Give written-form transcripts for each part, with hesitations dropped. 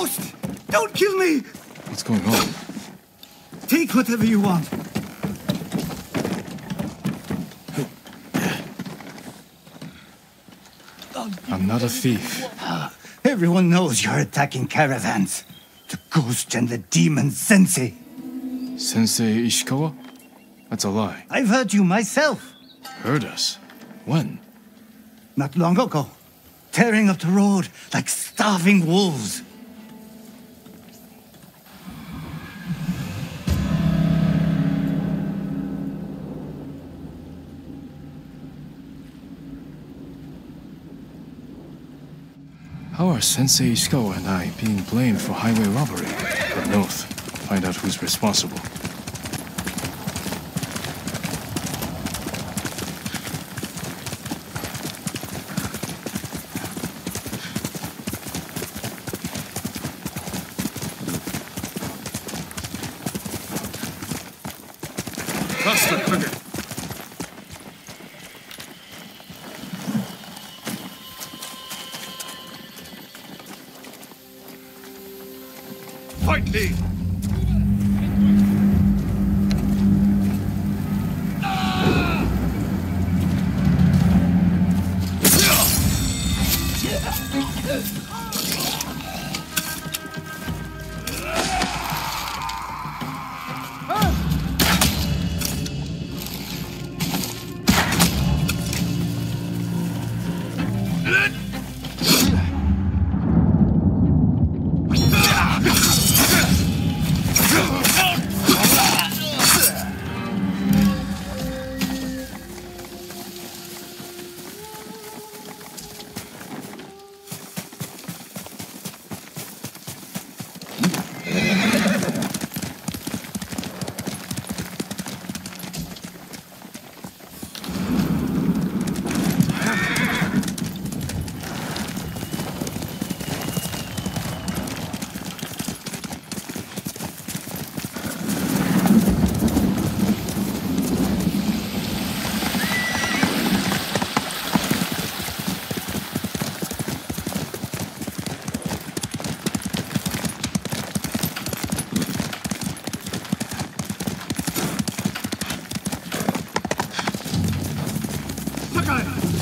ghost! Don't kill me! What's going on? Take whatever you want. I'm not a thief. Everyone knows you're attacking caravans. The ghost and the demon Sensei. Sensei Ishikawa? That's a lie. I've heard you myself. Heard us? When? Not long ago. Tearing up the road like starving wolves. How are Sensei Ishikawa and I being blamed for highway robbery? Go north. Find out who's responsible. Faster, quicker! Fight me!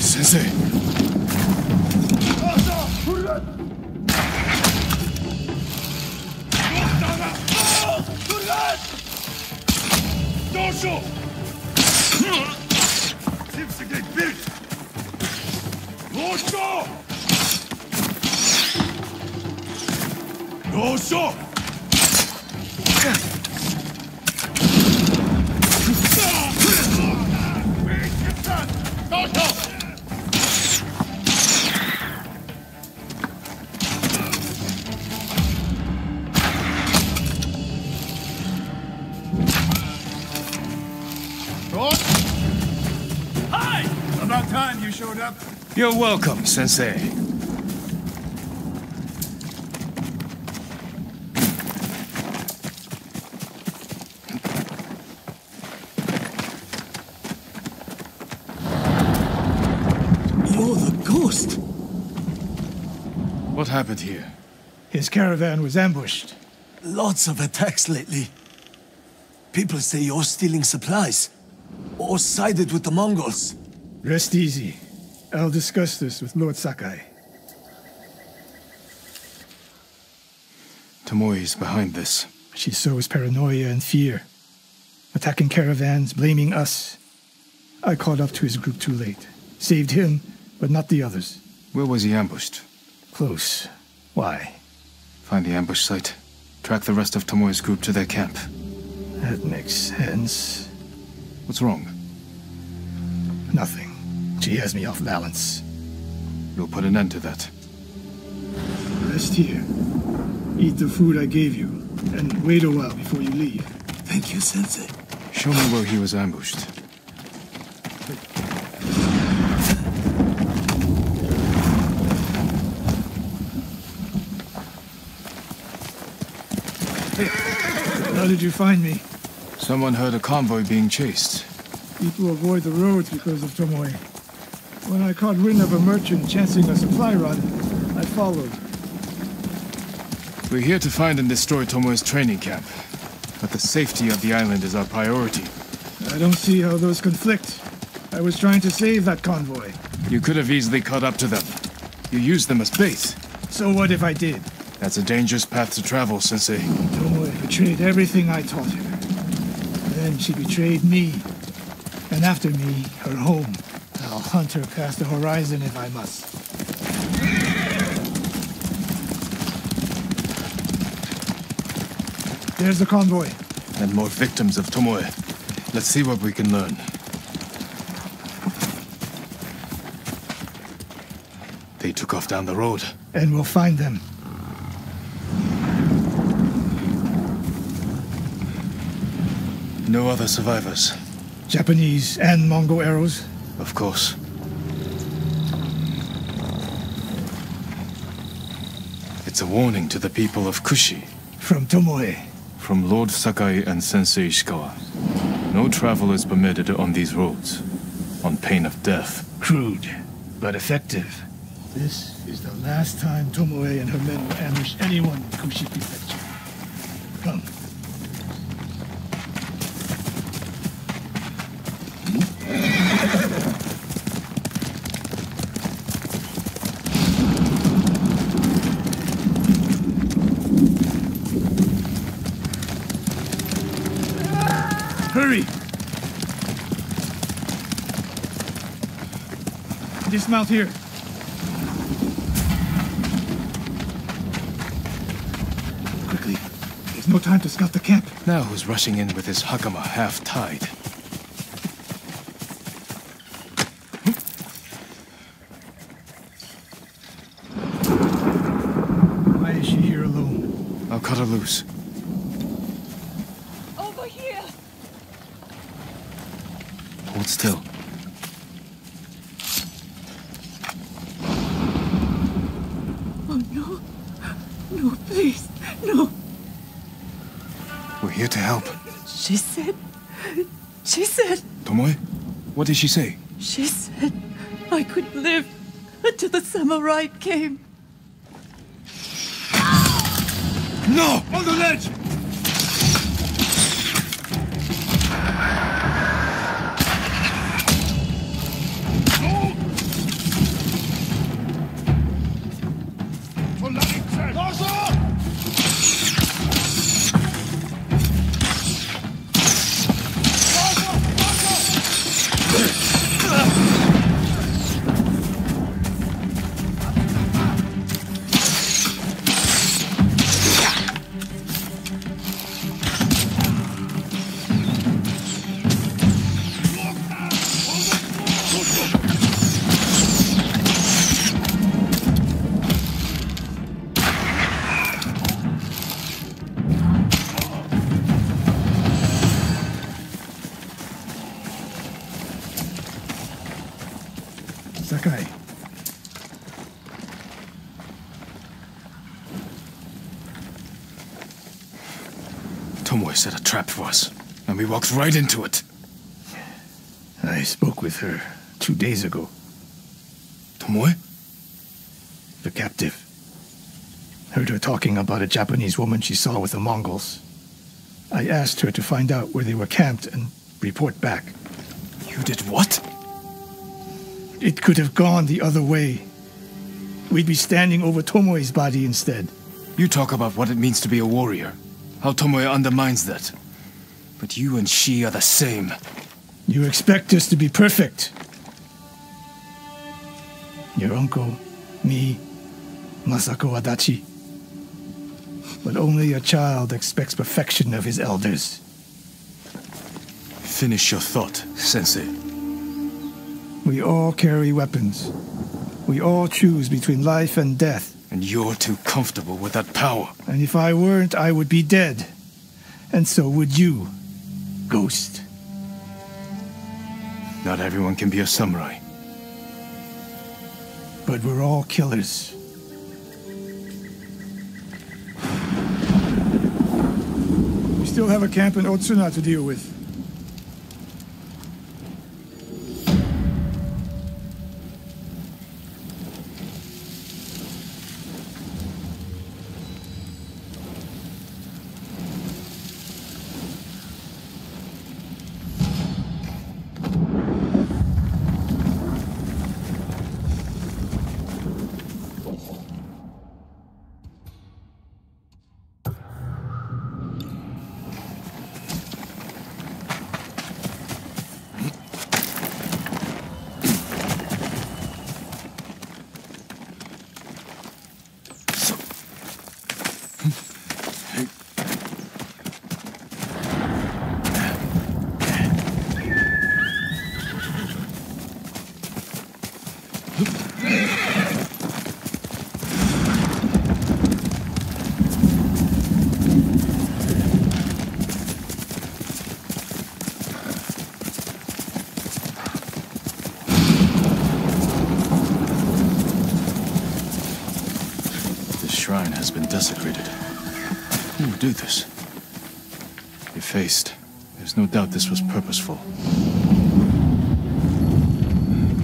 Sensei! About time you showed up. You're welcome, Sensei. You're the ghost. What happened here? His caravan was ambushed. Lots of attacks lately. People say you're stealing supplies, or sided with the Mongols. Rest easy. I'll discuss this with Lord Sakai. Tomoe's behind this. She sows paranoia and fear. Attacking caravans, blaming us. I caught up to his group too late. Saved him, but not the others. Where was he ambushed? Close. Why? Find the ambush site. Track the rest of Tomoe's group to their camp. That makes sense. What's wrong? Nothing. She has me off balance. You'll put an end to that. Rest here. Eat the food I gave you, and wait a while before you leave. Thank you, Sensei. Show me where he was ambushed. How did you find me? Someone heard a convoy being chased. People avoid the roads because of Tomoe. When I caught wind of a merchant chancing a supply run, I followed. We're here to find and destroy Tomoe's training camp. But the safety of the island is our priority. I don't see how those conflict. I was trying to save that convoy. You could have easily caught up to them. You used them as bait. So what if I did? That's a dangerous path to travel, Sensei. Tomoe betrayed everything I taught her. Then she betrayed me. And after me, her home. I'll hunt her past the horizon if I must. There's the convoy. And more victims of Tomoe. Let's see what we can learn. They took off down the road. And we'll find them. No other survivors. Japanese and Mongol arrows? Of course. It's a warning to the people of Kushi. From Tomoe. From Lord Sakai and Sensei Ishikawa. No travel is permitted on these roads, on pain of death. Crude, but effective. This is the last time Tomoe and her men will ambush anyone in Kushi Prefecture. Come. Hurry! Dismount here. Quickly. There's no time to scout the camp. Now who's rushing in with his hakama half-tied? Why is she here alone? I'll cut her loose. Over here! Hold still. Oh, no. No, please. No. We're here to help. She said... Tomoe? What did she say? She said I could live until the samurai came. No! On the ledge! Sakai. Tomoe set a trap for us, and we walked right into it. I spoke with her 2 days ago. Tomoe? The captive. Heard her talking about a Japanese woman she saw with the Mongols. I asked her to find out where they were camped and report back. You did what? It could have gone the other way. We'd be standing over Tomoe's body instead. You talk about what it means to be a warrior. How Tomoe undermines that. But you and she are the same. You expect us to be perfect. Your uncle, me, Masako Adachi. But only a child expects perfection of his elders. Finish your thought, Sensei. We all carry weapons. We all choose between life and death. And you're too comfortable with that power. And if I weren't, I would be dead. And so would you, Ghost. Not everyone can be a samurai. But we're all killers. We still have a camp in Otsuna to deal with. shrine has been desecrated. Who would do this? Effaced. There's no doubt this was purposeful.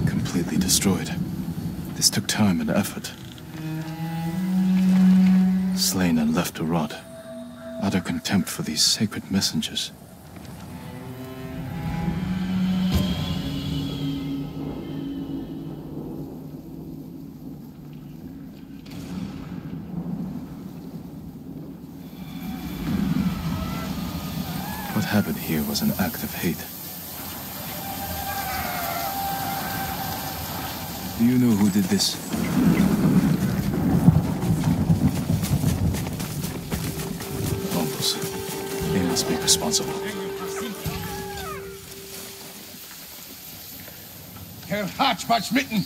Completely destroyed. This took time and effort. Slain and left to rot. Utter contempt for these sacred messengers. What happened here was an act of hate. Do you know who did this? Mongols. They must be responsible. Herr Hatschbach-Schmitten!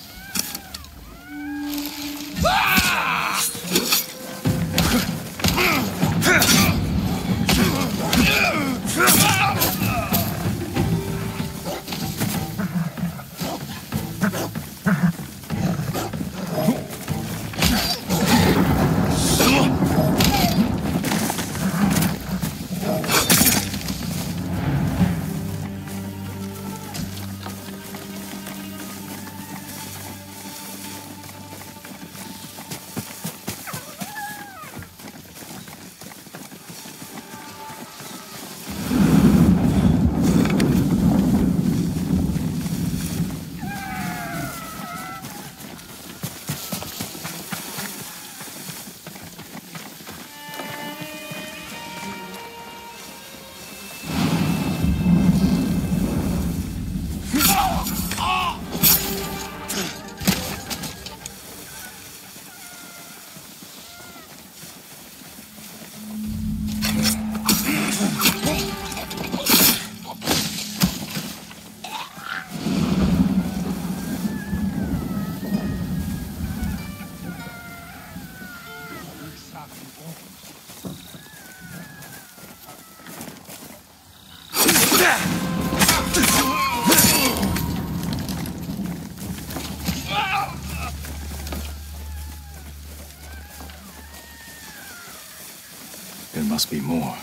There must be more.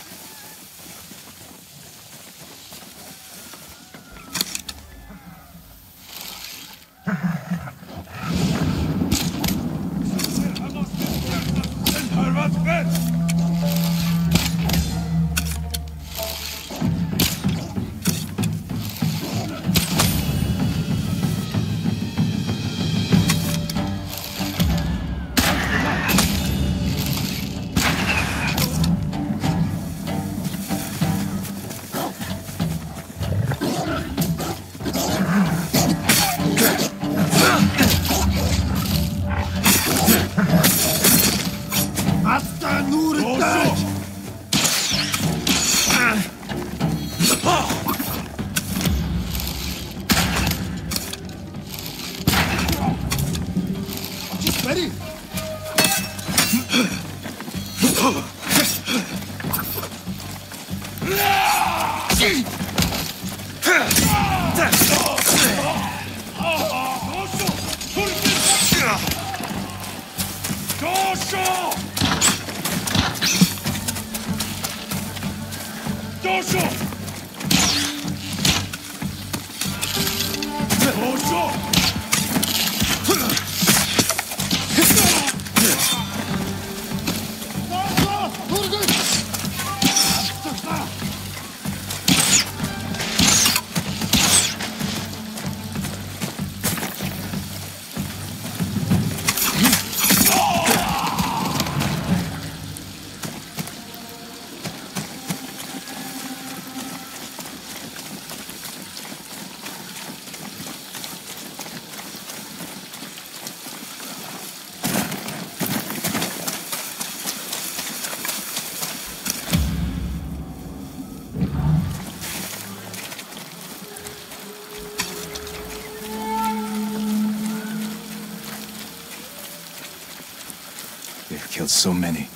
They've killed so many,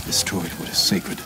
destroyed what is sacred.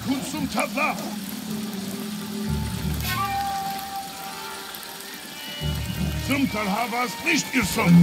Kunsum tabla. Zum Talhavas nicht ihr Sohn.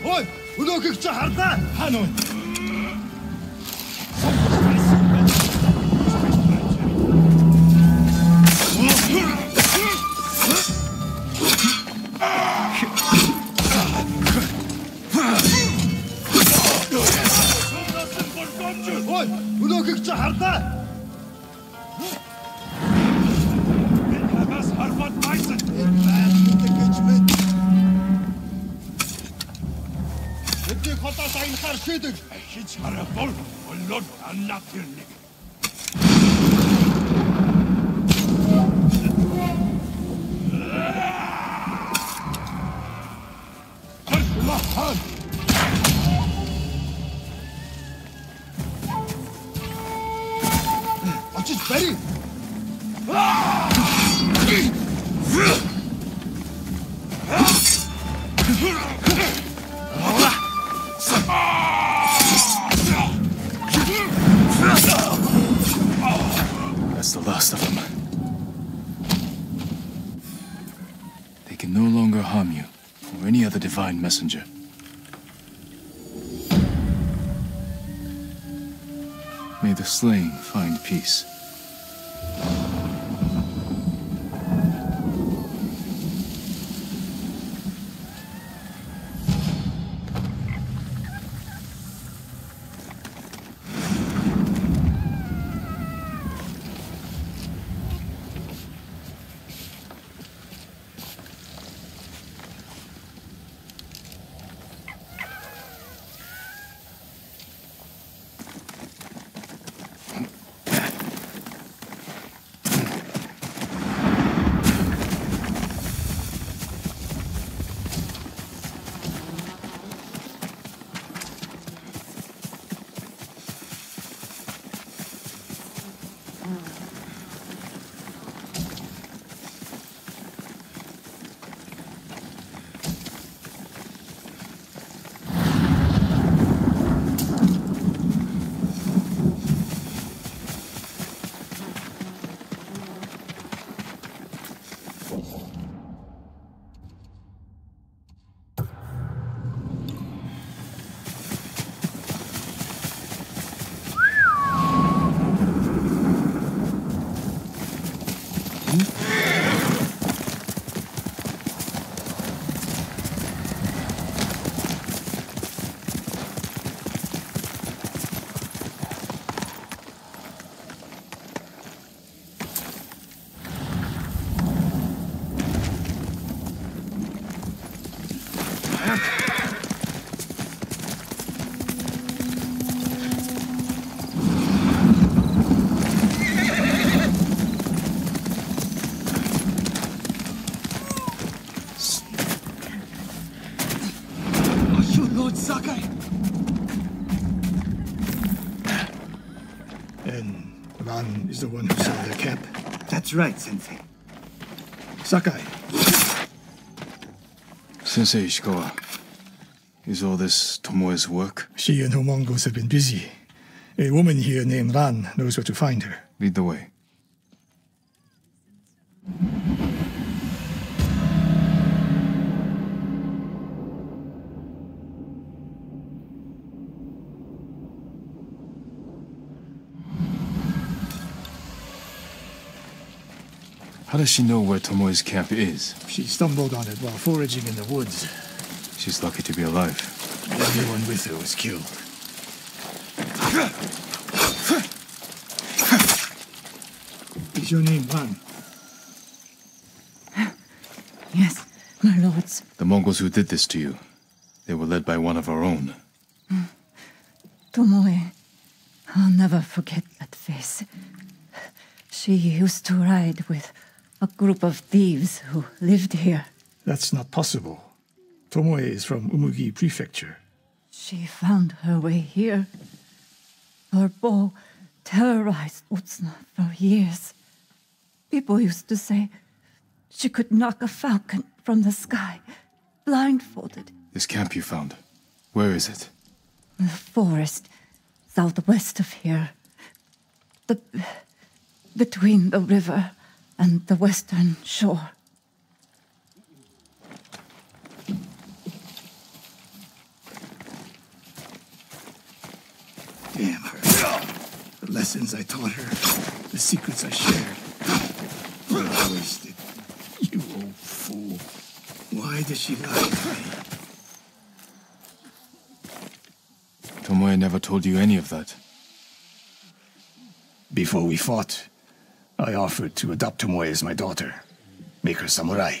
Ой, өнөөгч хардаа. Хаана вэ? Ой, өнөөгч хардаа. Was harfat meißen? Эдний хотоос аянахаар шийдэг. Хич харахгүй болоод аннатэрник. Архлахан. Очиж барь. That's the last of them. They can no longer harm you, or any other divine messenger. May the slain find peace. is the one who saw their camp. That's right, Sensei. Sakai, Sensei Ishikawa, is all this Tomoe's work? she and her Mongols have been busy. A woman here named Ran knows where to find her. Lead the way. How does she know where Tomoe's camp is? She stumbled on it while foraging in the woods. She's lucky to be alive. Everyone with her was killed. Is your name Ran? Yes, my lords. The Mongols who did this to you, they were led by one of our own. Tomoe. I'll never forget that face. She used to ride with a group of thieves who lived here. That's not possible. Tomoe is from Umugi Prefecture. She found her way here. Her bow terrorized Utsuna for years. People used to say she could knock a falcon from the sky, blindfolded. This camp you found, where is it? The forest southwest of here. Between the river and the western shore. Damn her. The lessons I taught her, the secrets I shared. All wasted. You old fool. Why did she lie to me? Tomoe never told you any of that. Before we fought, I offered to adopt Tomoe as my daughter. Make her samurai.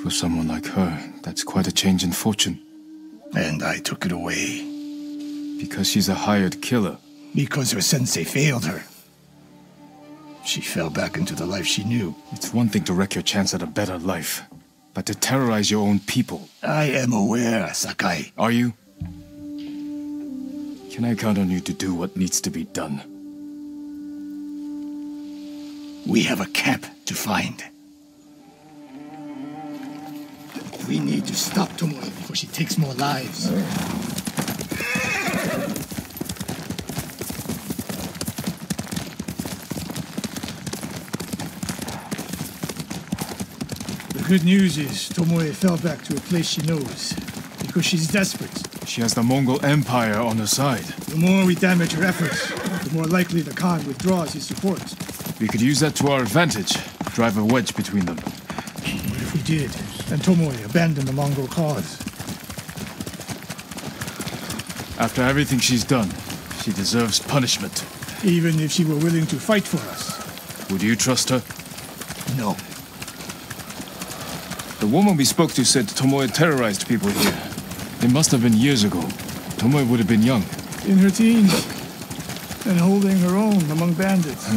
For someone like her, that's quite a change in fortune. And I took it away. Because she's a hired killer. Because her sensei failed her. She fell back into the life she knew. It's one thing to wreck your chance at a better life, but to terrorize your own people. I am aware, Sakai. Are you? Can I count on you to do what needs to be done? We have a camp to find. We need to stop Tomoe before she takes more lives. The good news is Tomoe fell back to a place she knows, because she's desperate. She has the Mongol Empire on her side. The more we damage her efforts, the more likely the Khan withdraws his support. We could use that to our advantage. Drive a wedge between them. What if we did, and Tomoe abandoned the Mongol cause? After everything she's done, she deserves punishment. Even if she were willing to fight for us? Would you trust her? No. The woman we spoke to said Tomoe terrorized people here. It must have been years ago. Tomoe would have been young. In her teens, and holding her own among bandits.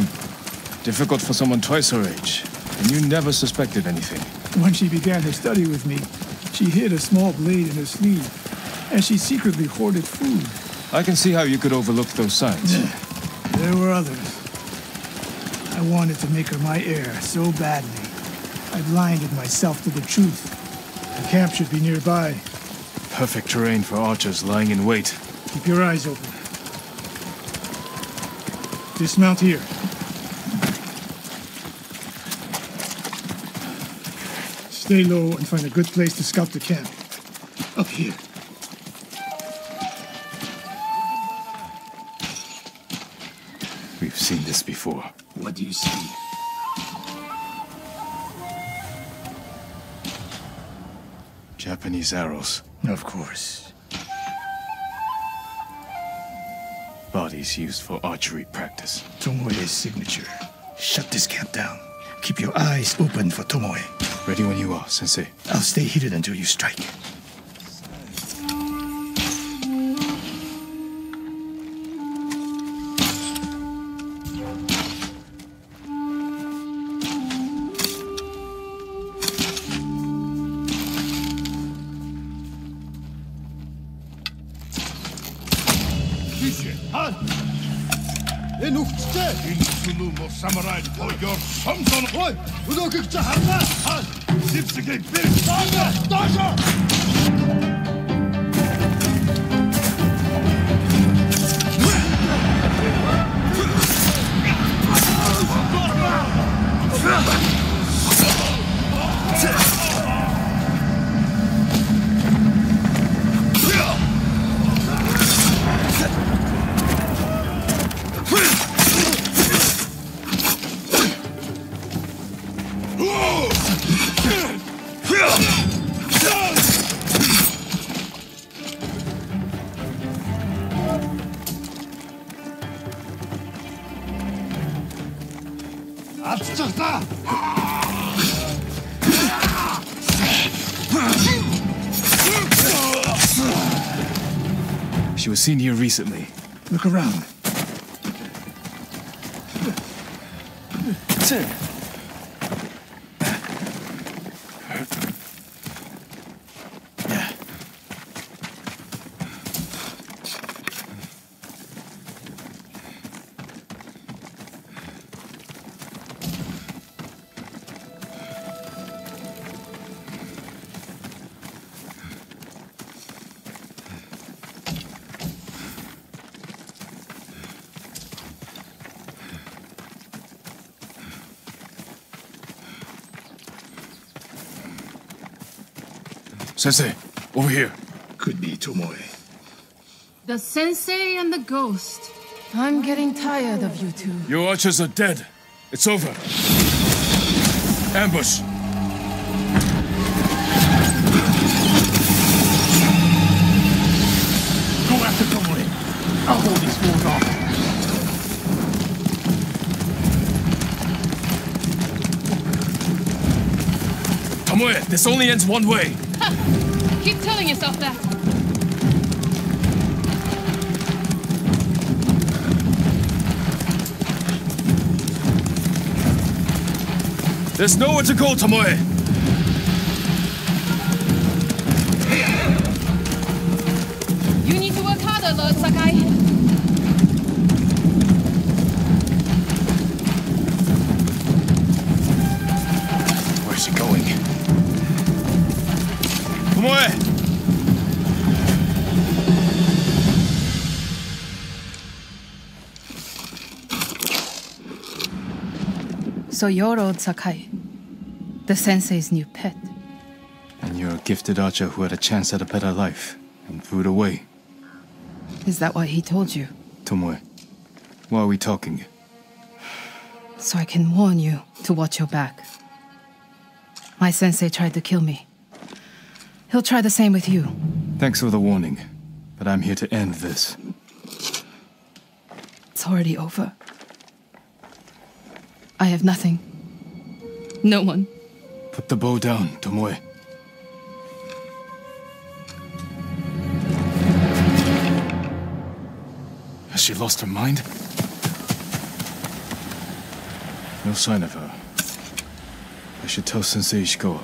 Difficult for someone twice her age. And you never suspected anything. When she began her study with me, she hid a small blade in her sleeve, and she secretly hoarded food. I can see how you could overlook those signs. There were others. I wanted to make her my heir so badly. I blinded myself to the truth. The camp should be nearby. Perfect terrain for archers lying in wait. Keep your eyes open. Dismount here. Stay low and find a good place to scout the camp. Up here. We've seen this before. What do you see? Japanese arrows. Of course. Bodies used for archery practice. Tomoe's signature. Shut this camp down. Keep your eyes open for Tomoe. Ready when you are, Sensei. I'll stay hidden until you strike. Insulum of samurai for your sons on boy. Udokik Jahana. Zipsige bir Dojo! She was seen here recently. Look around. Sensei, over here. Could be Tomoe. The sensei and the ghost. I'm getting tired of you two. Your archers are dead. It's over. Ambush. Go after Tomoe. I'll hold these fools off. Tomoe, this only ends one way. Keep telling yourself that. There's nowhere to go, Tomoe. You need to work harder, Lord Sakai. Where's she going? Tomoe! So you're Lord Sakai, the sensei's new pet. And you're a gifted archer who had a chance at a better life and threw it away. Is that what he told you? Tomoe, why are we talking? So I can warn you to watch your back. My sensei tried to kill me. He'll try the same with you. Thanks for the warning, but I'm here to end this. It's already over. I have nothing. No one. Put the bow down, Tomoe. Has she lost her mind? No sign of her. I should tell Sensei Ishikawa.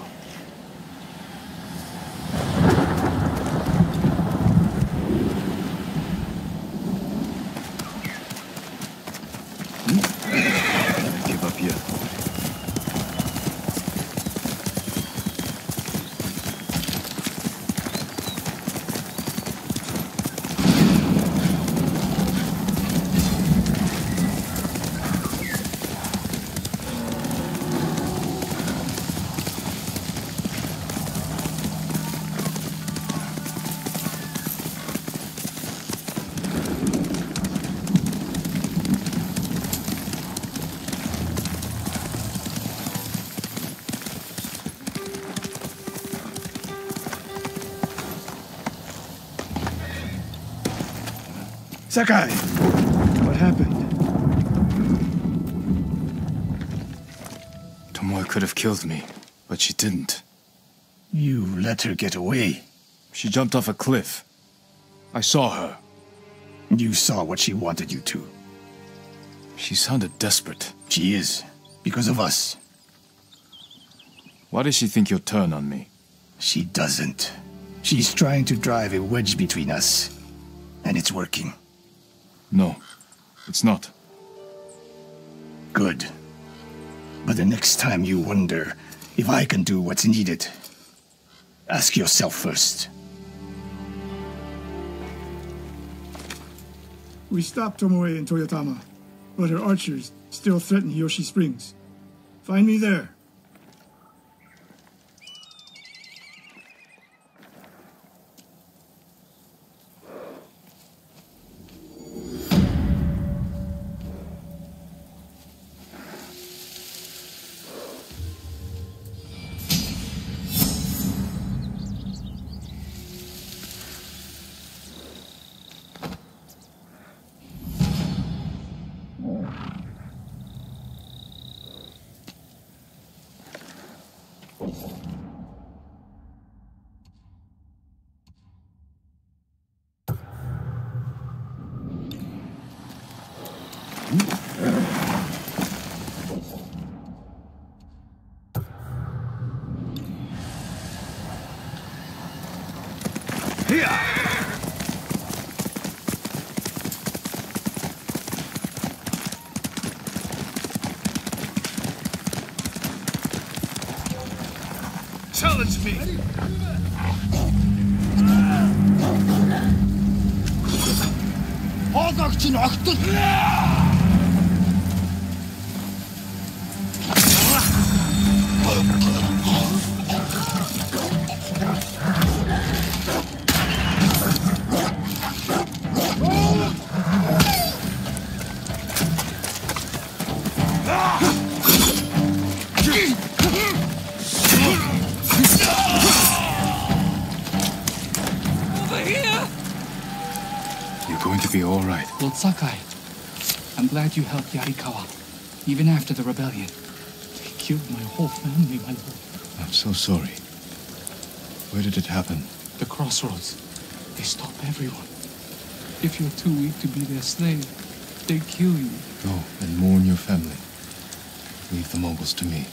Give up yet. Sakai! What happened? Tomoe could have killed me, but she didn't. You let her get away. She jumped off a cliff. I saw her. You saw what she wanted you to. She sounded desperate. She is. Because of us. Why does she think you'll turn on me? She doesn't. She's trying to drive a wedge between us. And it's working. No, it's not. Good. But the next time you wonder if I can do what's needed, ask yourself first. We stopped Tomoe in Toyotama, but her archers still threaten Hiyoshi Springs. Find me there. Challenge me! Хогогч нь огтол! Be all right. Lord Sakai, I'm glad you helped Yarikawa, even after the rebellion. They killed my whole family, my lord. I'm so sorry. Where did it happen? The crossroads. They stop everyone. If you're too weak to be their slave, they kill you. Go and mourn your family. Leave the Mongols to me.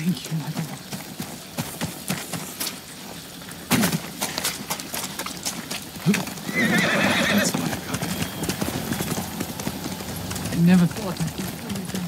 Thank you, my lord. That's my copy. I never thought I'd do everything.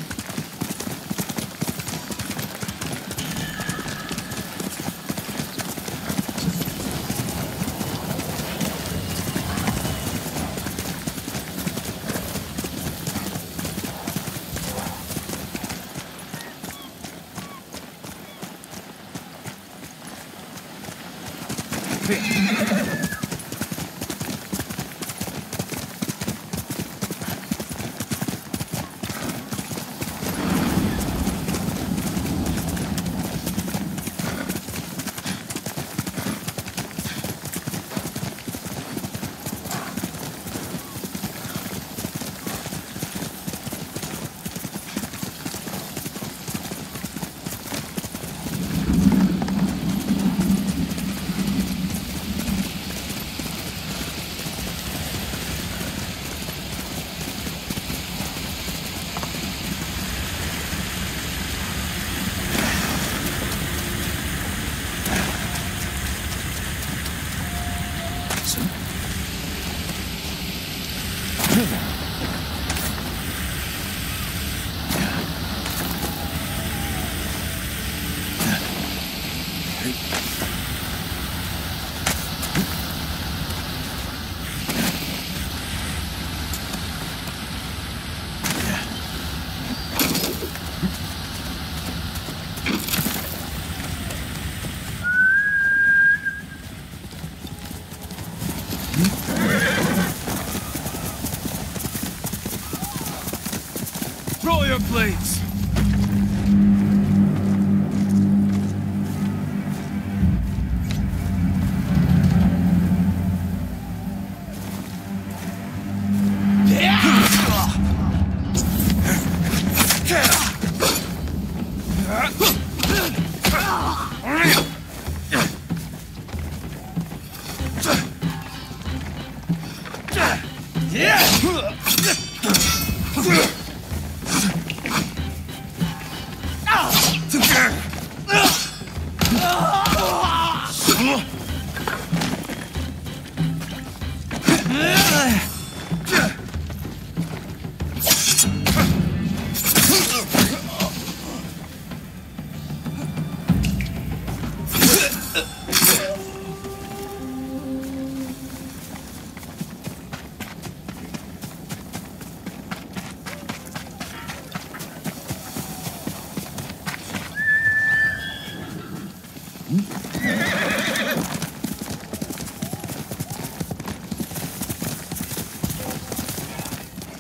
Throw your blades!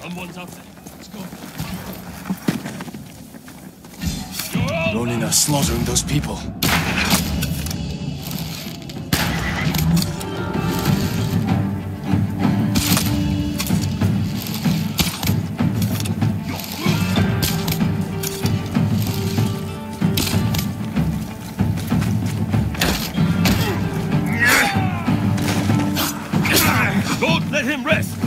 Someone's up there. Let's go. Ronin are slaughtering those people. Don't let him rest!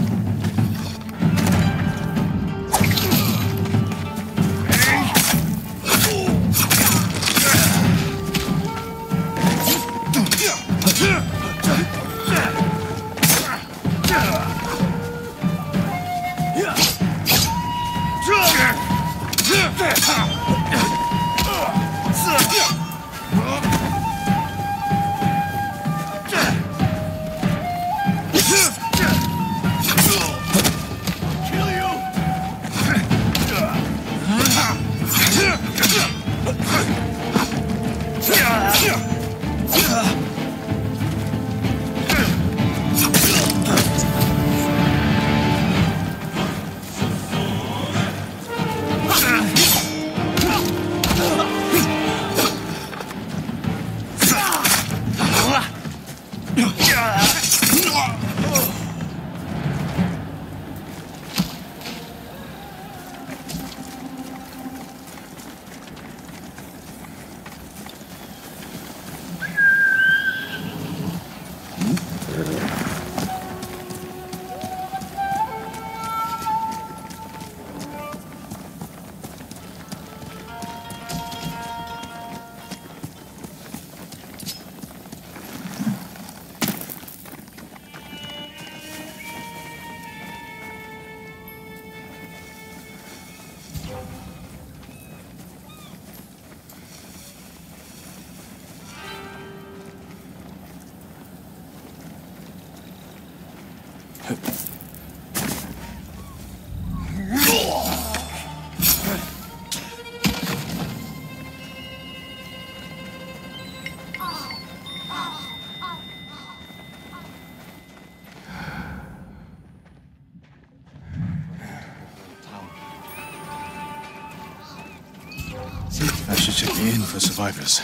I should check the inn for survivors.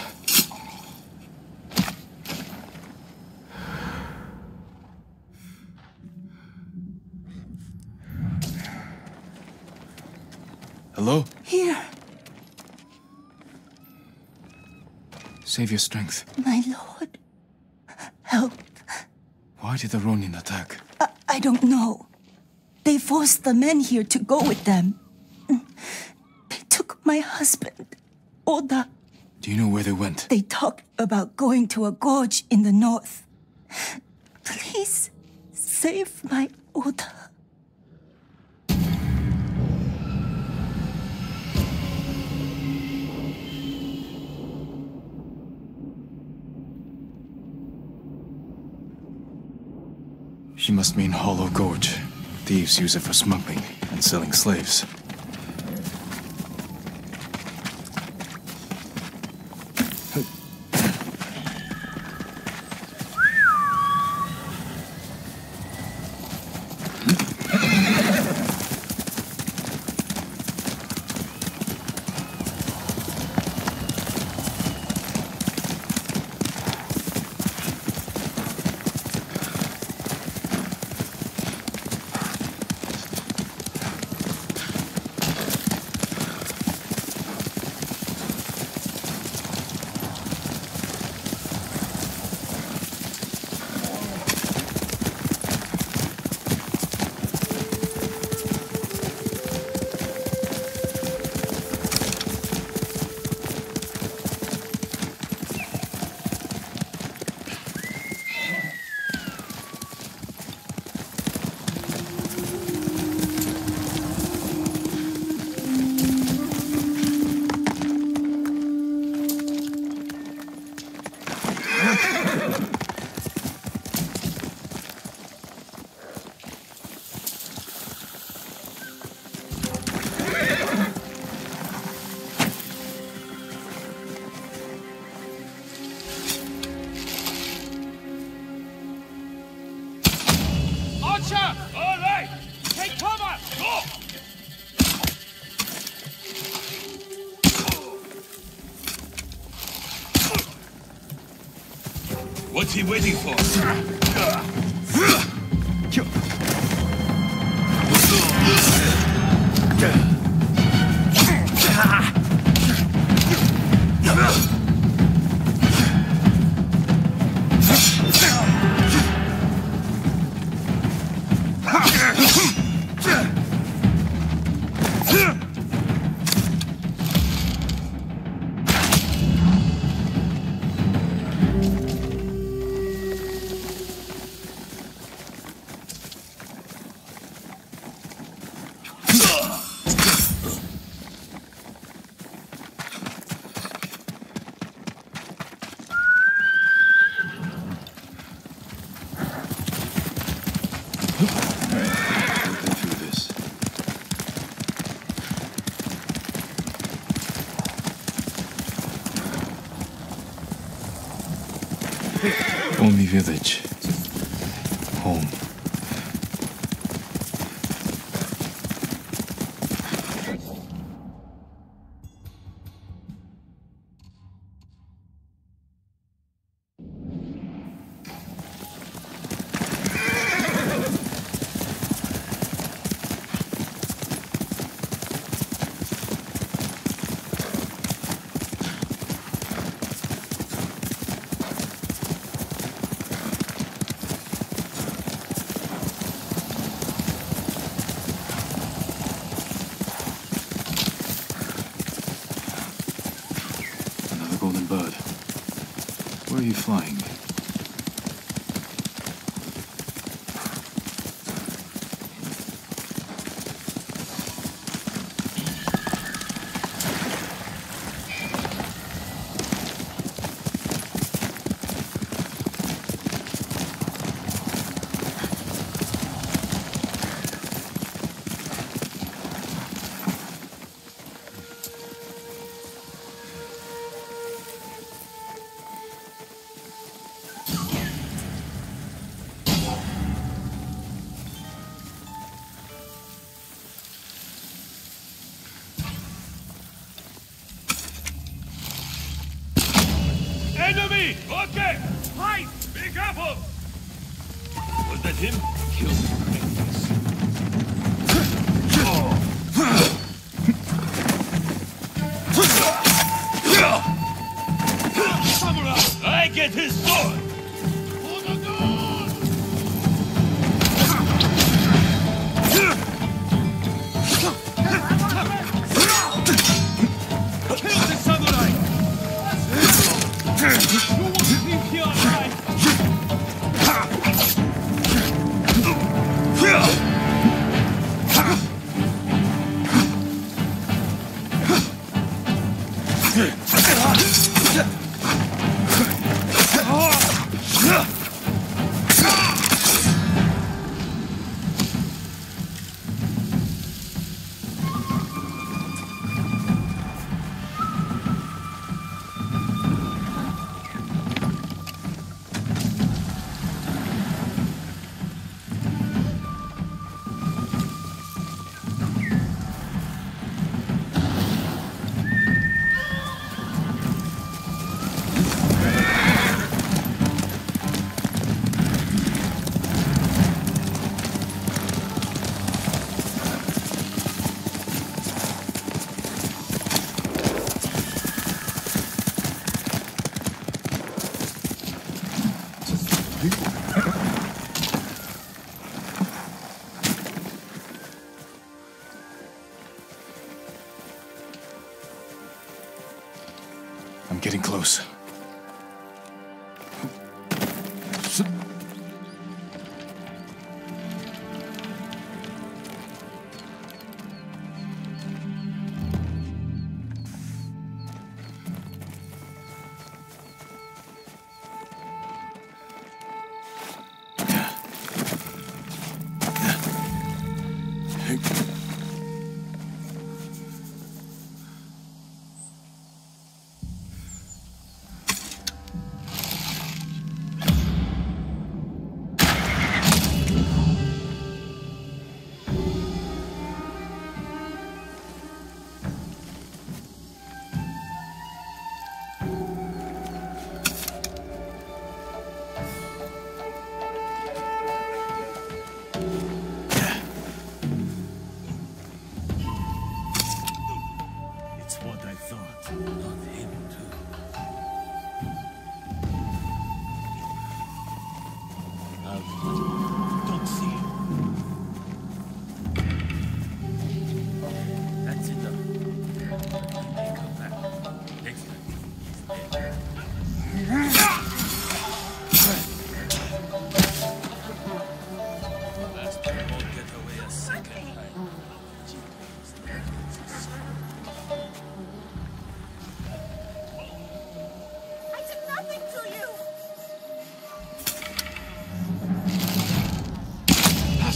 Hello? Here, Save your strength. my lord. Help. Why did the Ronin attack? I don't know. They forced the men here to go with them. They took my husband, Oda. Do you know where they went? They talked about going to a gorge in the north. Please, save my Oda. She must mean Hollow Gorge. Thieves use it for smuggling and selling slaves. shot! All right! Take cover! Go! What's he waiting for? Only village. Home. Golden bird. Where are you flying? Enemy! Okay! Hide! Be careful! Was that him? Kill Samurai! I get his sword! For the gold! Kill the samurai! You want to leave here alive? I'm getting close.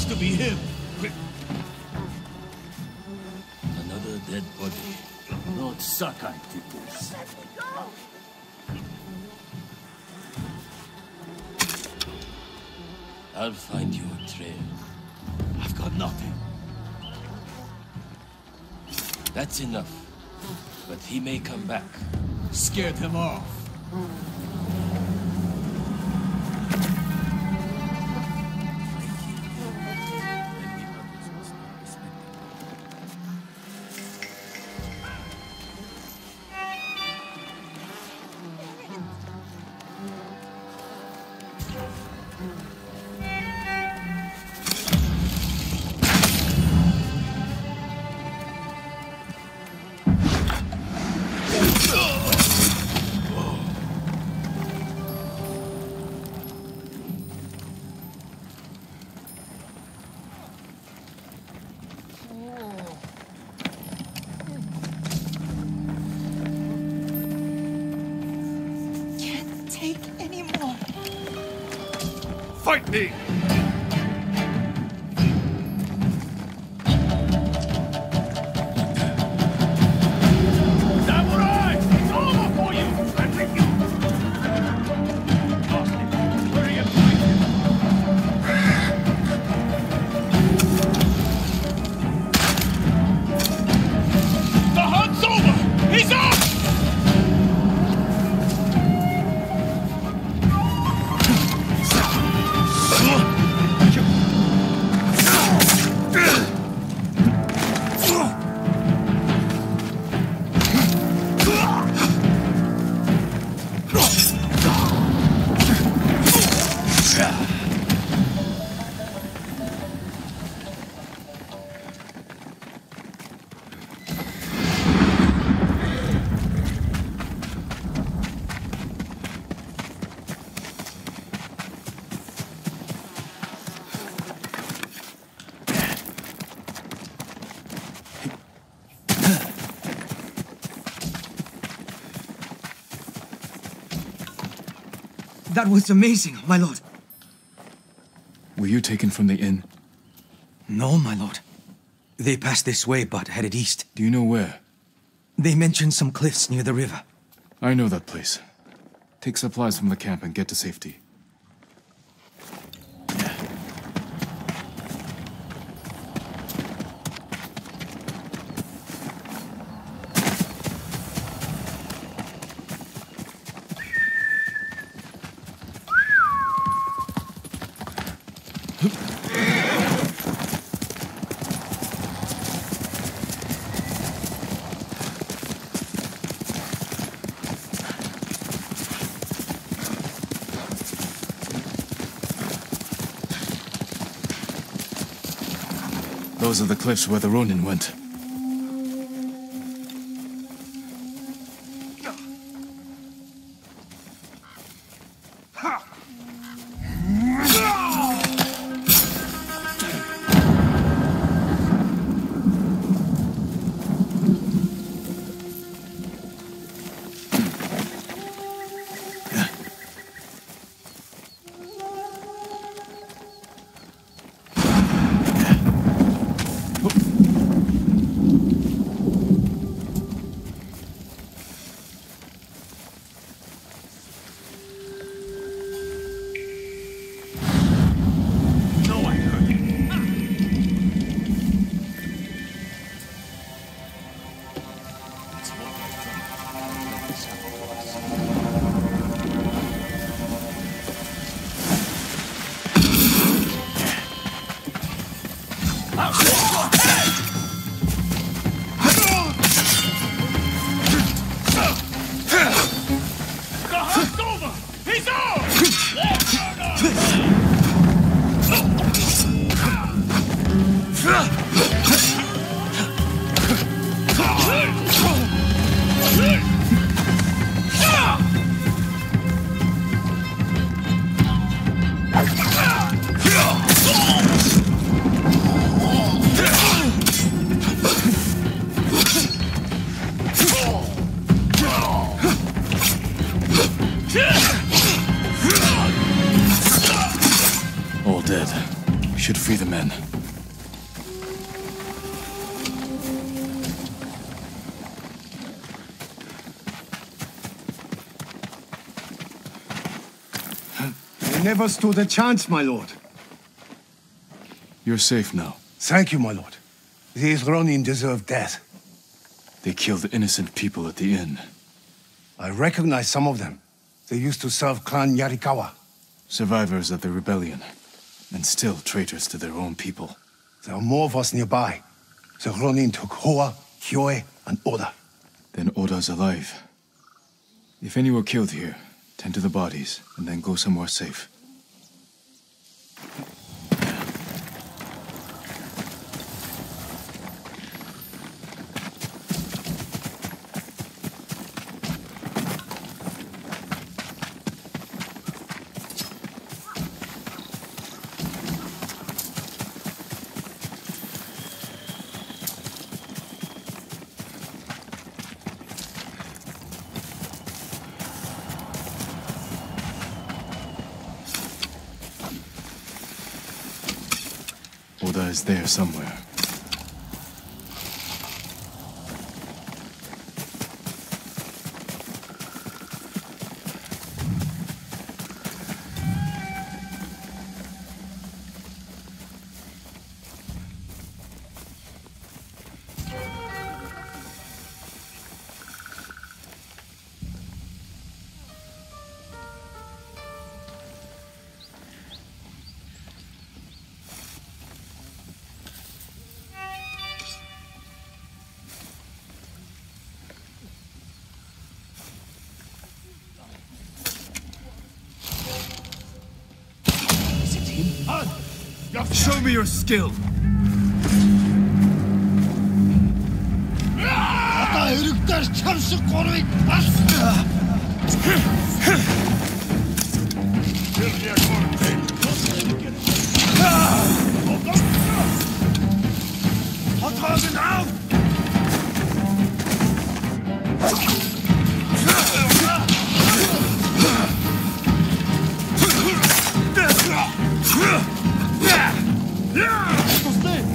has to be him. Quick. Another dead body. Lord Sakai did this. Let me go! I'll find your trail. I've got nothing. That's enough. But he may come back. Scared him off. Can't take anymore. Fight me! Samurai! It's over for you! I think you... Lost it. Where are you pointing? The hunt's over! He's up! That was amazing, my lord. Were you taken from the inn? No, my lord. They passed this way, but headed east. Do you know where? They mentioned some cliffs near the river. I know that place. Take supplies from the camp and get to safety. Those are the cliffs where the Ronin went. the men. They never stood a chance, my lord. You're safe now. Thank you, my lord. These Ronin deserve death. They killed innocent people at the inn. I recognize some of them. They used to serve Clan Yarikawa. Survivors of the rebellion, and still traitors to their own people. There are more of us nearby. The Ronin took Hoa, Hyoe, and Oda. Then Oda's alive. If any were killed here, tend to the bodies, and then go somewhere safe. Oda is there somewhere. Show me your skill!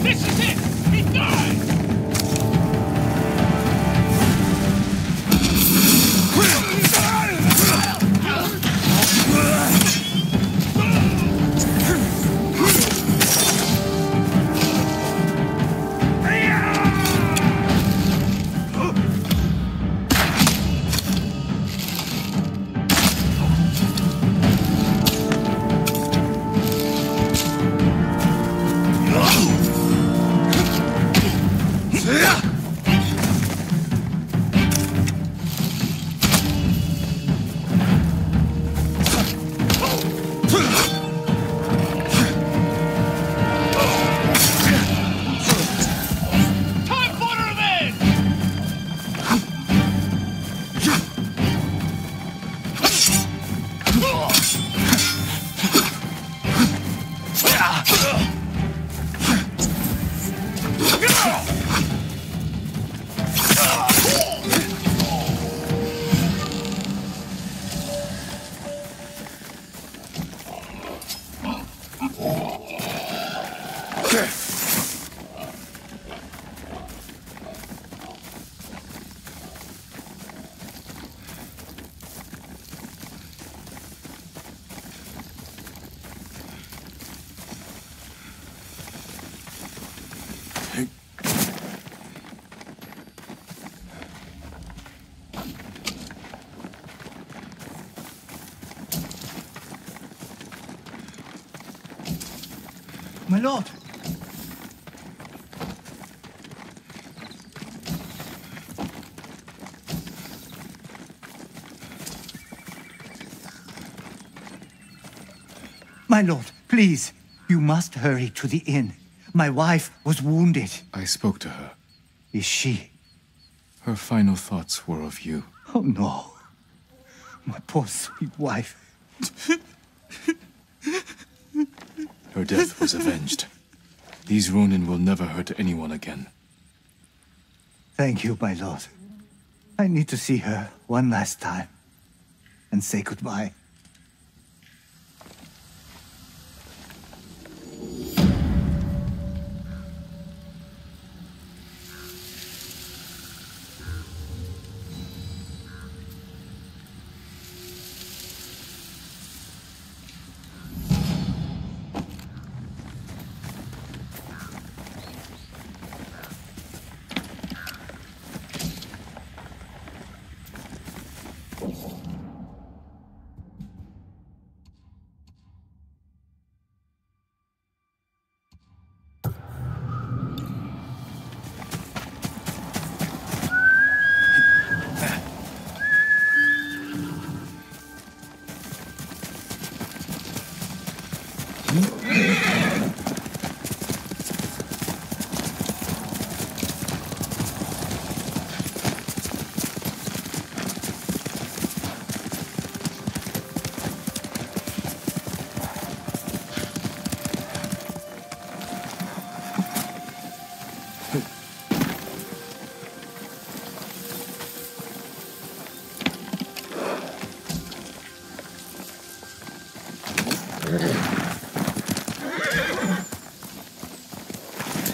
This is it! He died! My lord! My lord, please, you must hurry to the inn. My wife was wounded. I spoke to her. Is she? Her final thoughts were of you. Oh no. My poor sweet wife. Her death was avenged. These Ronin will never hurt anyone again. Thank you, my lord. I need to see her one last time and say goodbye.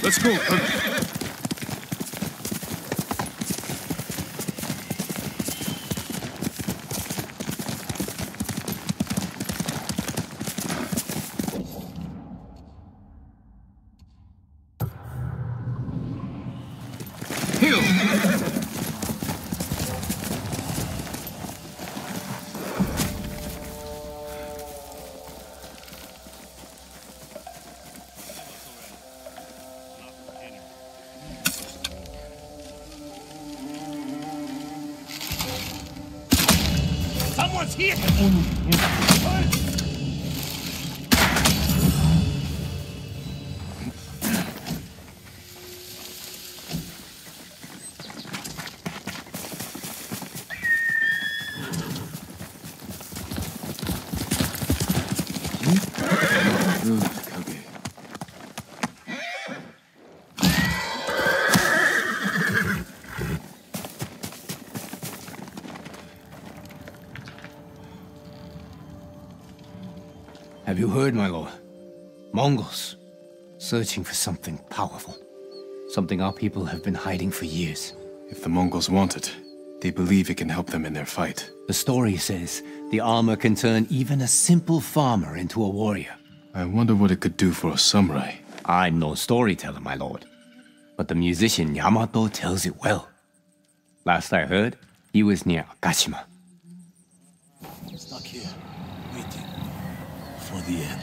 Let's go, Kage. Someone's here! Good, Kage. Have you heard, my lord? Mongols, searching for something powerful. Something our people have been hiding for years. If the Mongols want it, they believe it can help them in their fight. The story says the armor can turn even a simple farmer into a warrior. I wonder what it could do for a samurai. I'm no storyteller, my lord. But the musician Yamato tells it well. Last I heard, he was near Akashima. Stuck here, waiting for the end.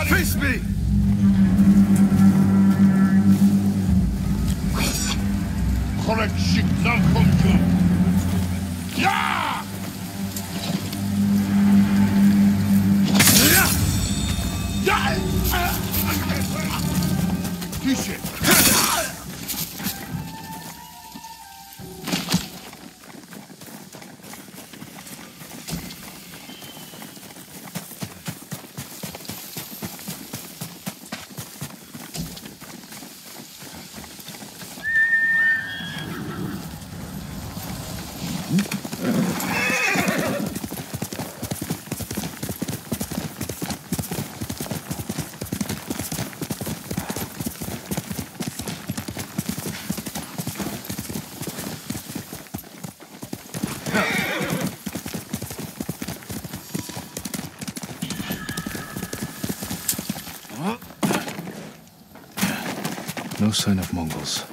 Face me! Correct shit, now come to. Yeah! This it. No sign of Mongols.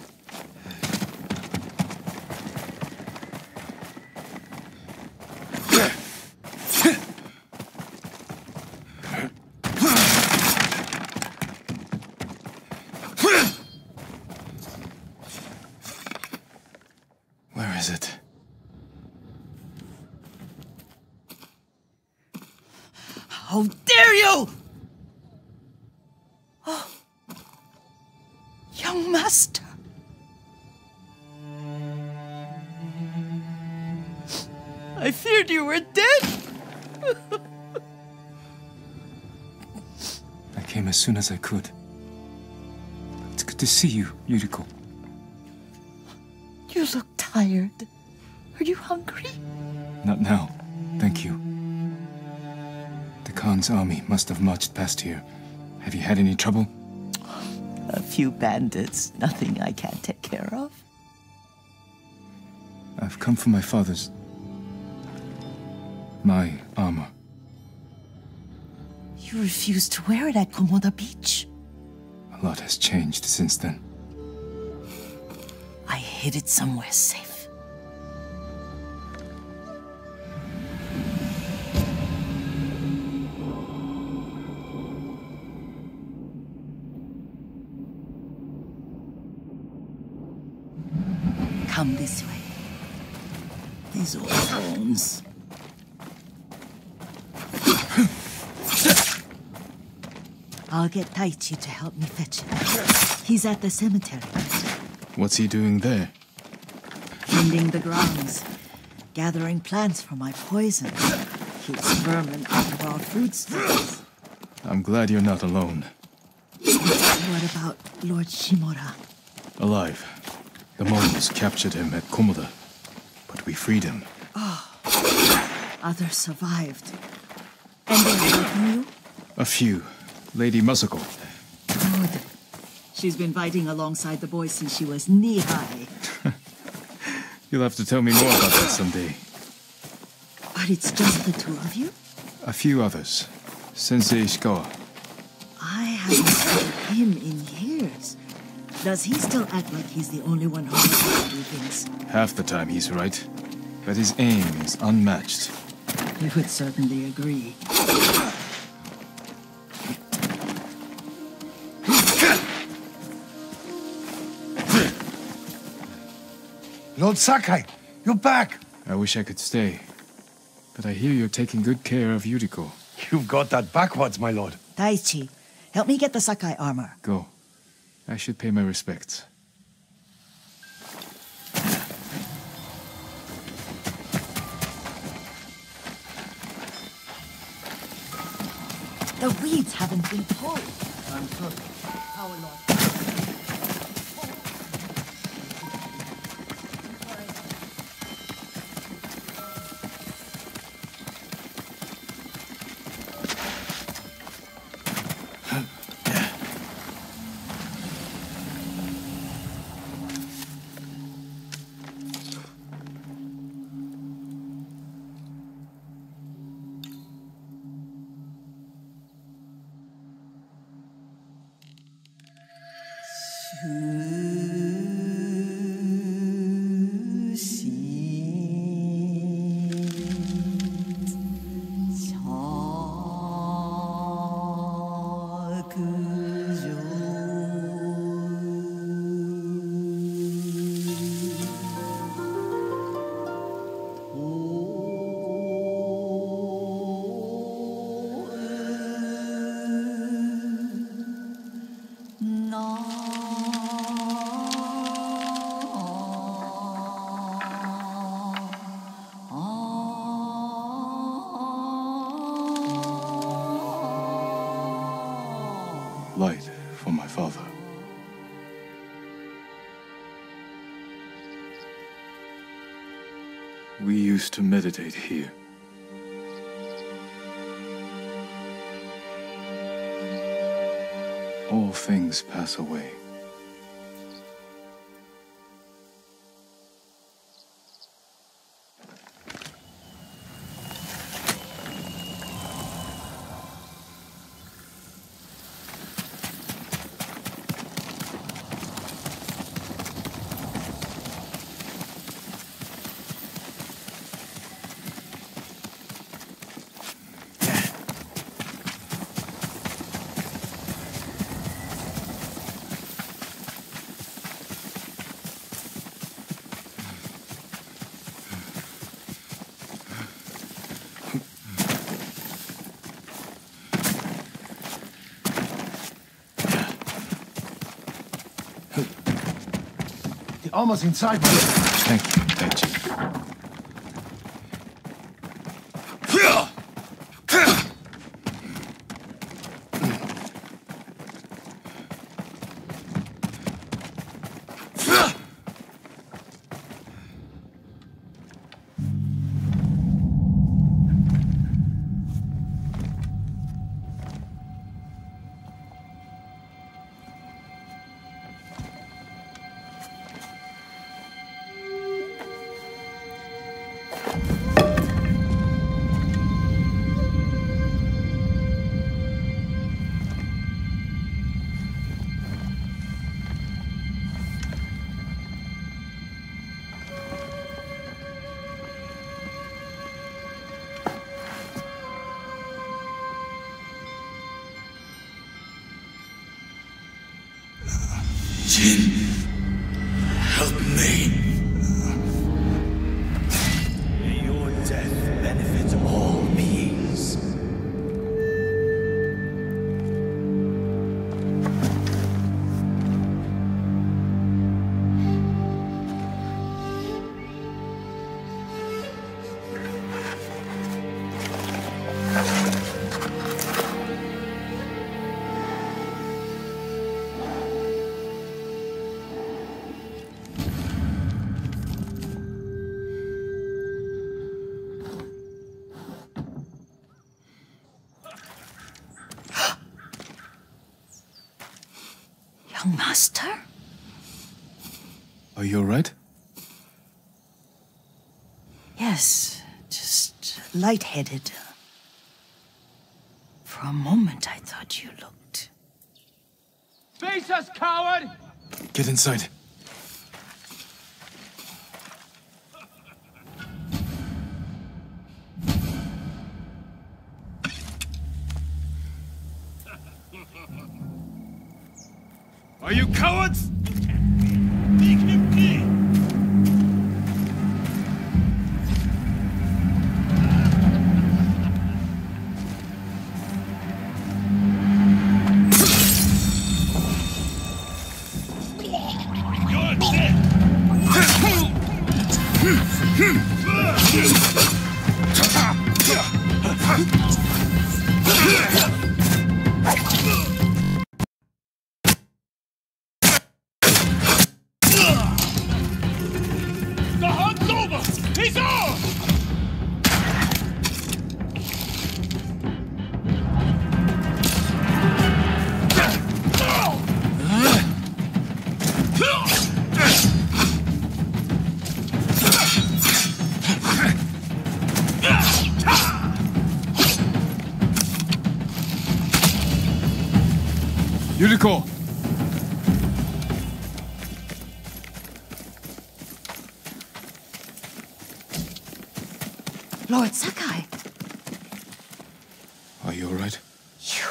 Where is it? How dare you! Oh, young master. I feared you were dead. I came as soon as I could. It's good to see you, Yuriko. You look tired. Are you hungry? Not now, thank you. The Khan's army must have marched past here. Have you had any trouble? A few bandits, nothing I can't take care of. I've come for my father's... my armor. You refused to wear it at Komoda Beach. A lot has changed since then. I hid it somewhere safe. Come this way. These old bones. I'll get Taichi to help me fetch it. He's at the cemetery. What's he doing there? Tending the grounds. Gathering plants for my poison. Keeps vermin out of our food stores. I'm glad you're not alone. What about Lord Shimura? Alive. The Mongols captured him at Komoda, but we freed him. Oh, others survived. And they're helping you? A few. Lady Masako. Good. She's been fighting alongside the boys since she was knee-high. You'll have to tell me more about that someday. But it's just the two of you? A few others. Sensei Ishikawa. I haven't seen him in years. Does he still act like he's the only one who knows how to do things? Half the time he's right, but his aim is unmatched. You would certainly agree. Lord Sakai, you're back! I wish I could stay, but I hear you're taking good care of Yuriko. You've got that backwards, my lord. Taichi, help me get the Sakai armor. Go. I should pay my respects. The weeds haven't been pulled. I'm sorry. Our Lord. Light for my father. We used to meditate here. All things pass away. They're almost inside me. Thank you, Daichi. Jin, help me. May your death benefit all beings. Young master? Are you alright? Yes, just lightheaded. For a moment, I thought you looked... Face us, coward! Get inside. Are you cowards? Make him pay! You're The hunt's over! He's off! Yuriko! Lord Sakai, Are you alright? you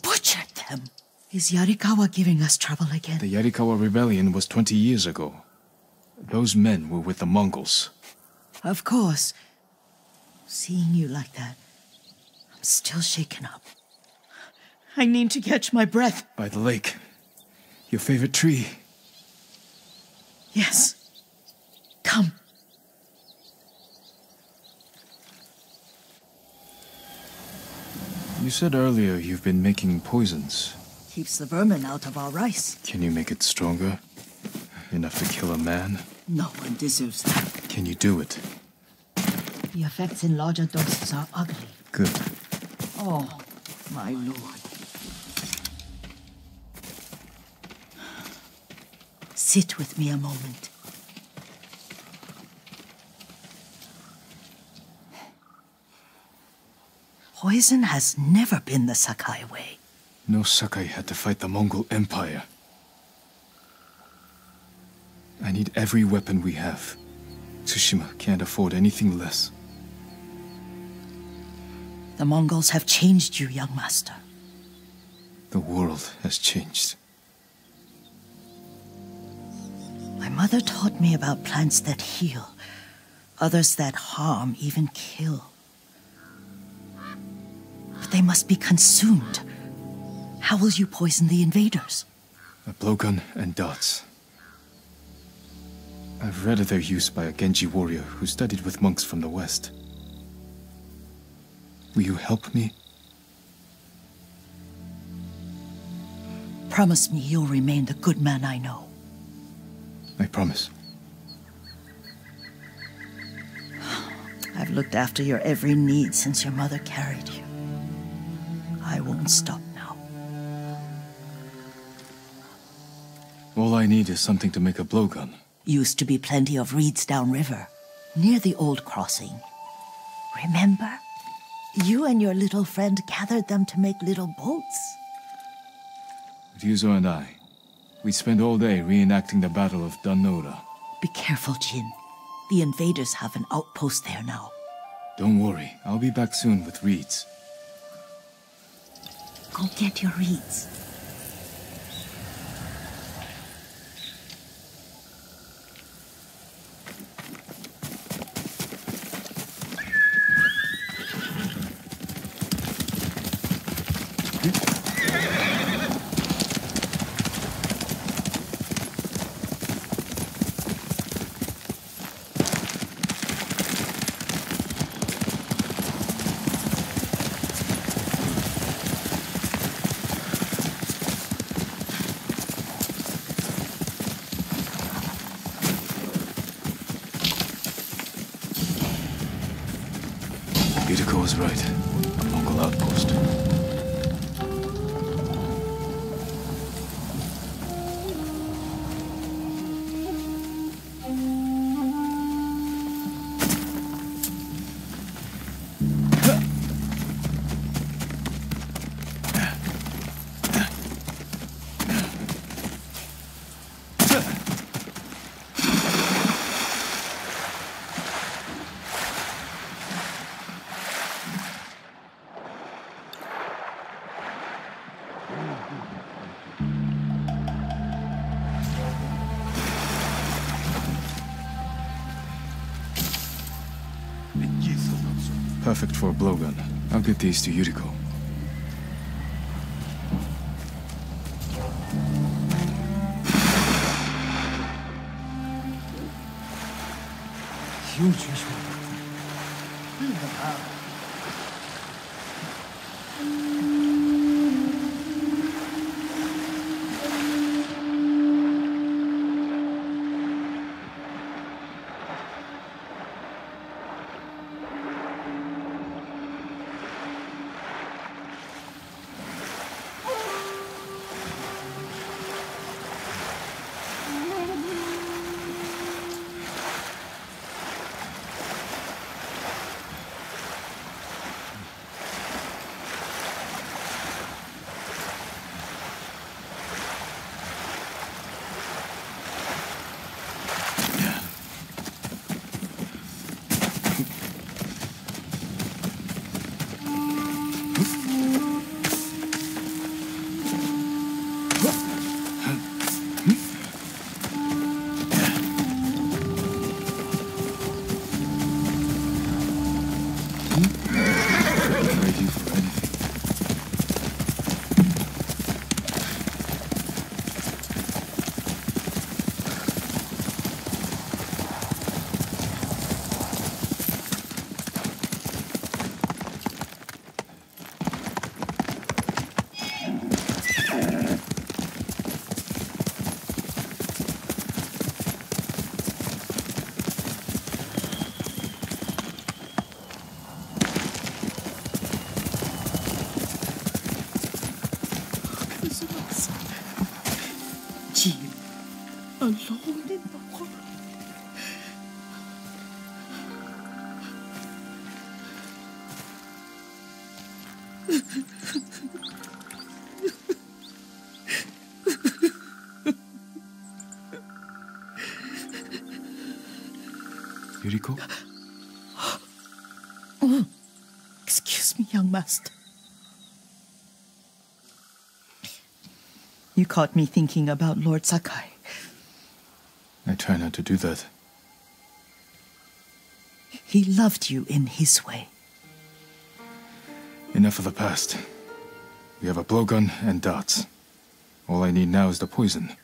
butchered them. Is Yarikawa giving us trouble again? The Yarikawa rebellion was 20 years ago. Those men were with the Mongols. Of course. Seeing you like that, I'm still shaken up. I need to catch my breath. By the lake. Your favorite tree. Yes. Come. You said earlier you've been making poisons. Keeps the vermin out of our rice. Can you make it stronger? Enough to kill a man? No one deserves that. Can you do it? The effects in larger doses are ugly. Good. Oh, my lord. Sit with me a moment. Poison has never been the Sakai way. No Sakai had to fight the Mongol Empire. I need every weapon we have. Tsushima can't afford anything less. The Mongols have changed you, young master. The world has changed. My mother taught me about plants that heal, others that harm, even kill. But they must be consumed. How will you poison the invaders? A blowgun and darts. I've read of their use by a Genji warrior who studied with monks from the west. Will you help me? Promise me you'll remain the good man I know. I promise. I've looked after your every need since your mother carried you. I won't stop now. All I need is something to make a blowgun. Used to be plenty of reeds downriver, near the old crossing. Remember? You and your little friend gathered them to make little boats. Ryuzo and I, we spend all day reenacting the Battle of Danora. Be careful, Jin. The invaders have an outpost there now. Don't worry, I'll be back soon with reeds. Go get your reeds. Yuriko was right. A Mongol outpost. Perfect for a blowgun. I'll get these to Yuriko. Huge. Alone in the world. Yuriko? Oh, excuse me, young master. You caught me thinking about Lord Sakai. I try not to do that. He loved you in his way. Enough of the past. We have a blowgun and darts. All I need now is the poison.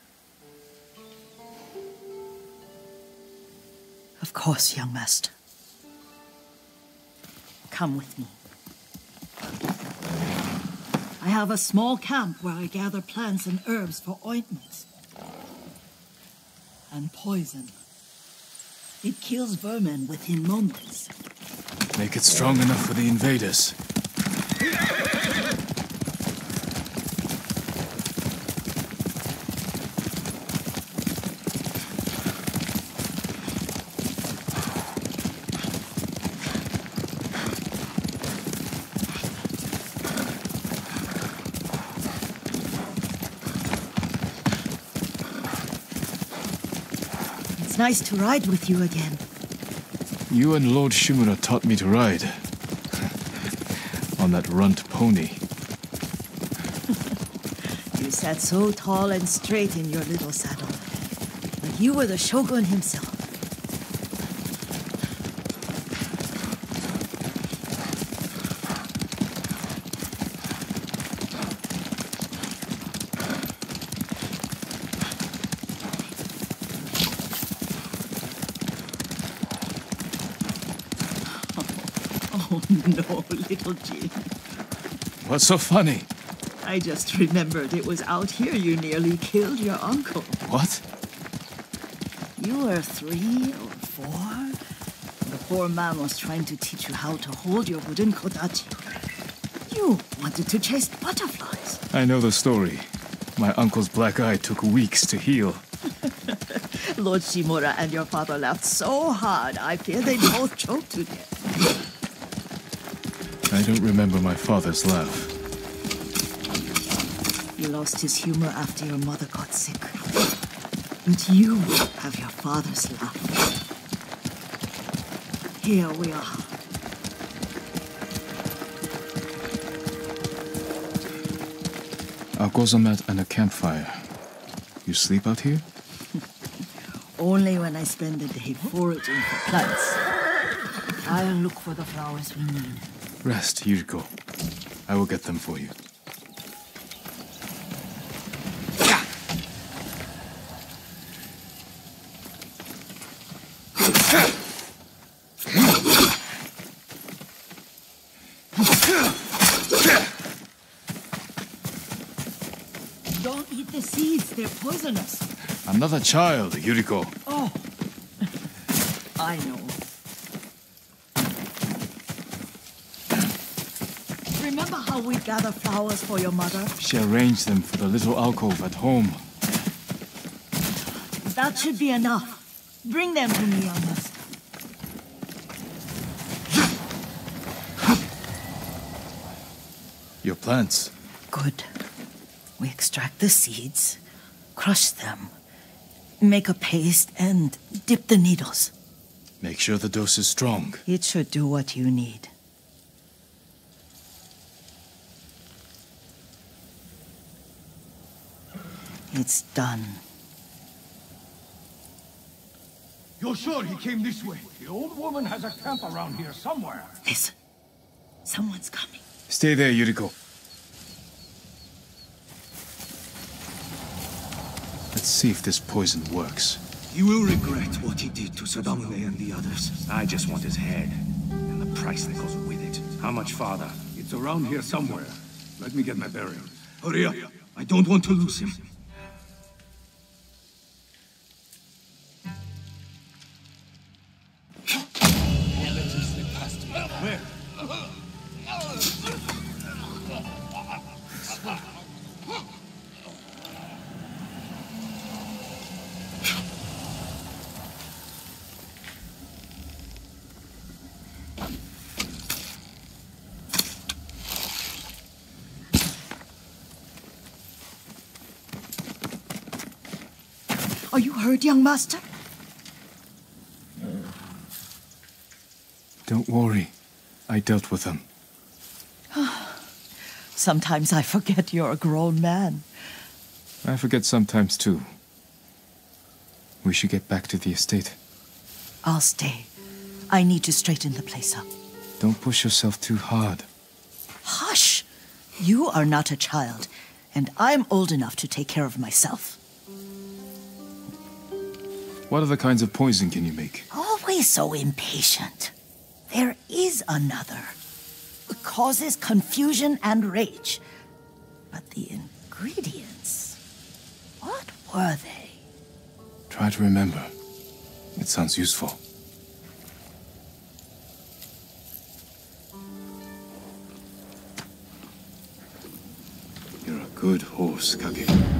Of course, young master. Come with me. I have a small camp where I gather plants and herbs for ointments. And poison. It kills vermin within moments. Make it strong enough for the invaders. It's nice to ride with you again. You and Lord Shimura taught me to ride. On that runt pony. You sat so tall and straight in your little saddle. Like you were the shogun himself. Oh no, little Jin. What's so funny? I just remembered it was out here you nearly killed your uncle. What? You were 3 or 4. The poor man was trying to teach you how to hold your wooden kodachi. You wanted to chase butterflies. I know the story. My uncle's black eye took weeks to heal. Lord Shimura and your father laughed so hard, I fear they both choked to death. I don't remember my father's laugh. He lost his humor after your mother got sick. But you have your father's laugh. Here we are. A gozamat and a campfire. You sleep out here? Only when I spend the day foraging for plants. I'll look for the flowers we need. Rest, Yuriko. I will get them for you. Don't eat the seeds, they're poisonous. I'm not a child, Yuriko. Oh, I know. Remember how we gather flowers for your mother? She arranged them for the little alcove at home. That should be enough. Bring them to me, young master. Your plants. Good. We extract the seeds, crush them, make a paste, and dip the needles. Make sure the dose is strong. It should do what you need. It's done. You're sure he came this way? The old woman has a camp around here somewhere. Listen. Someone's coming. Stay there, Yuriko. Let's see if this poison works. He will regret what he did to Sadamune and the others. I just want his head, and the price that goes with it. How much farther? It's around here somewhere. Let me get my bearings. Hurry up. I don't want to lose him. Where? Are you hurt, young master? Don't worry. I dealt with them. Sometimes I forget you're a grown man. I forget sometimes too. We should get back to the estate. I'll stay. I need to straighten the place up. Don't push yourself too hard. Hush! You are not a child. And I'm old enough to take care of myself. What other kinds of poison can you make? Always so impatient. There is another. It causes confusion and rage. But the ingredients... what were they? Try to remember. It sounds useful. You're a good horse, Kage.